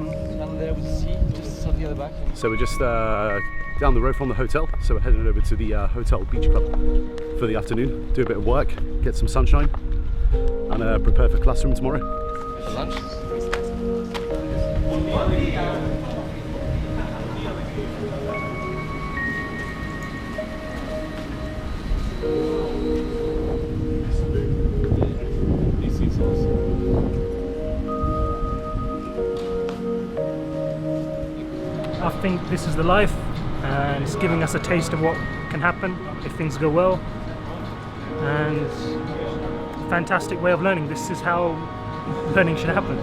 down there with the sea, just something at the back. So we're just down the road from the hotel, so we're headed over to the Hotel Beach Club for the afternoon, do a bit of work, get some sunshine, and prepare for classroom tomorrow. For lunch. I think this is the life, and it's giving us a taste of what can happen if things go well, and fantastic way of learning. This is how learning should happen.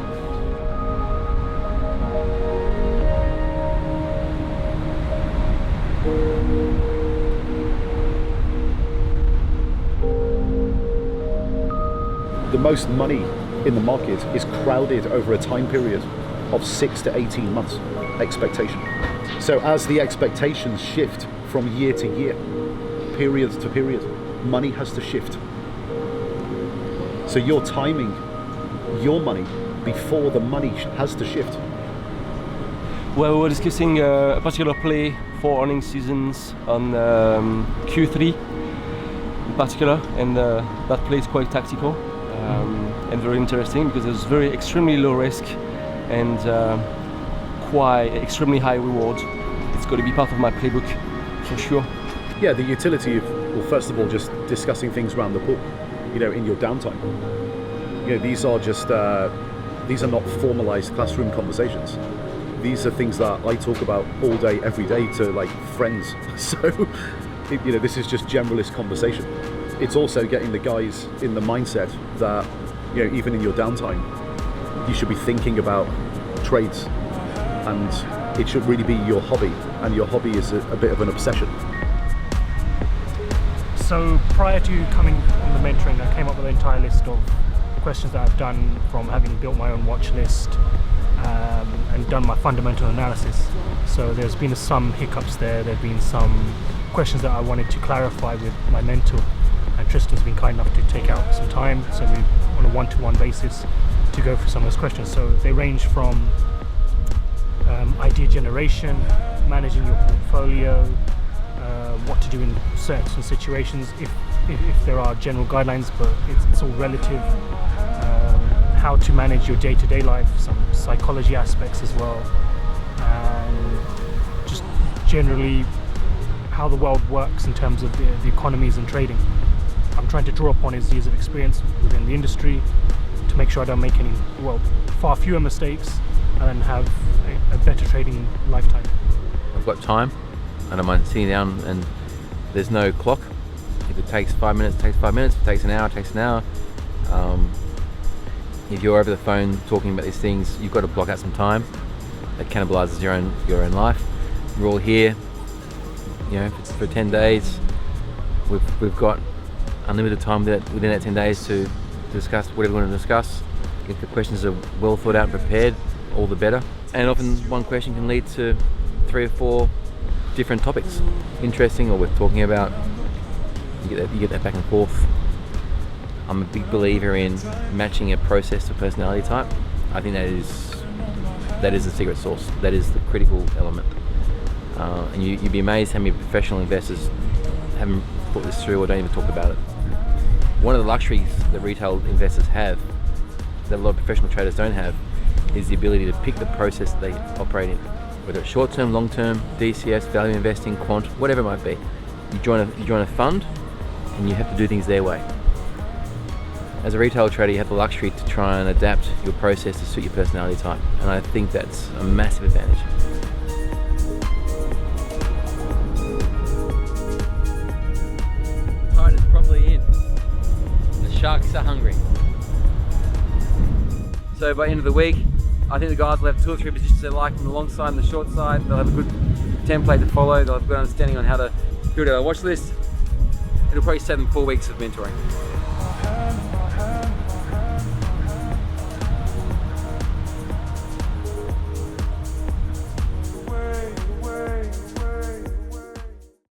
The most money in the market is crowded over a time period of 6 to 18 months expectation. So as the expectations shift from year to year, period to period, money has to shift. So you're timing your money before the money has to shift. Well, we were discussing a particular play for earnings seasons on Q3 in particular, and that play is quite tactical and very interesting because it's very extremely low risk and quite extremely high reward. It's got to be part of my playbook for sure. Yeah, the utility of, well, first of all, just discussing things around the pool, you know, in your downtime. You know, these are just, these are not formalized classroom conversations. These are things that I talk about all day, every day to like friends. So, you know, this is just generalist conversation. It's also getting the guys in the mindset that, you know, even in your downtime, you should be thinking about trades, and it should really be your hobby, and your hobby is a bit of an obsession. So prior to coming on the mentoring, I came up with an entire list of questions that I've done, from having built my own watch list and done my fundamental analysis. So there's been some hiccups there, there've been some questions that I wanted to clarify with my mentor, and Tristan's been kind enough to take out some time, so we on a one-to-one basis to go through some of those questions. So they range from idea generation, managing your portfolio, what to do in certain situations, if there are general guidelines, but it's all relative, how to manage your day-to-day life, some psychology aspects as well, and just generally how the world works in terms of the economies and trading. I'm trying to draw upon his years of experience within the industry to make sure I don't make any, well, far fewer mistakes, and have a better trading lifetime. I've got time. I don't mind sitting down, and there's no clock. If it takes 5 minutes, it takes 5 minutes. If it takes an hour, it takes an hour. If you're over the phone talking about these things, you've got to block out some time. That cannibalizes your own life. We're all here, you know, if it's for 10 days. We've got unlimited time within that 10 days to discuss whatever we want to discuss. If the questions are well thought out and prepared, all the better. And often one question can lead to 3 or 4 different topics, interesting or worth talking about. You get that back and forth. I'm a big believer in matching a process to personality type. I think that is the secret sauce. That is the critical element. And you'd be amazed how many professional investors haven't thought this through or don't even talk about it. One of the luxuries that retail investors have, that a lot of professional traders don't have, is the ability to pick the process that they operate in. Whether it's short-term, long-term, DCS, value investing, quant, whatever it might be. You join a fund and you have to do things their way. As a retail trader, you have the luxury to try and adapt your process to suit your personality type, and I think that's a massive advantage. Tide is probably in. The sharks are hungry. So by the end of the week, I think the guys will have 2 or 3 positions they like on the long side and the short side. They'll have a good template to follow. They'll have a good understanding on how to build out a watch list. It'll probably save them 4 weeks of mentoring.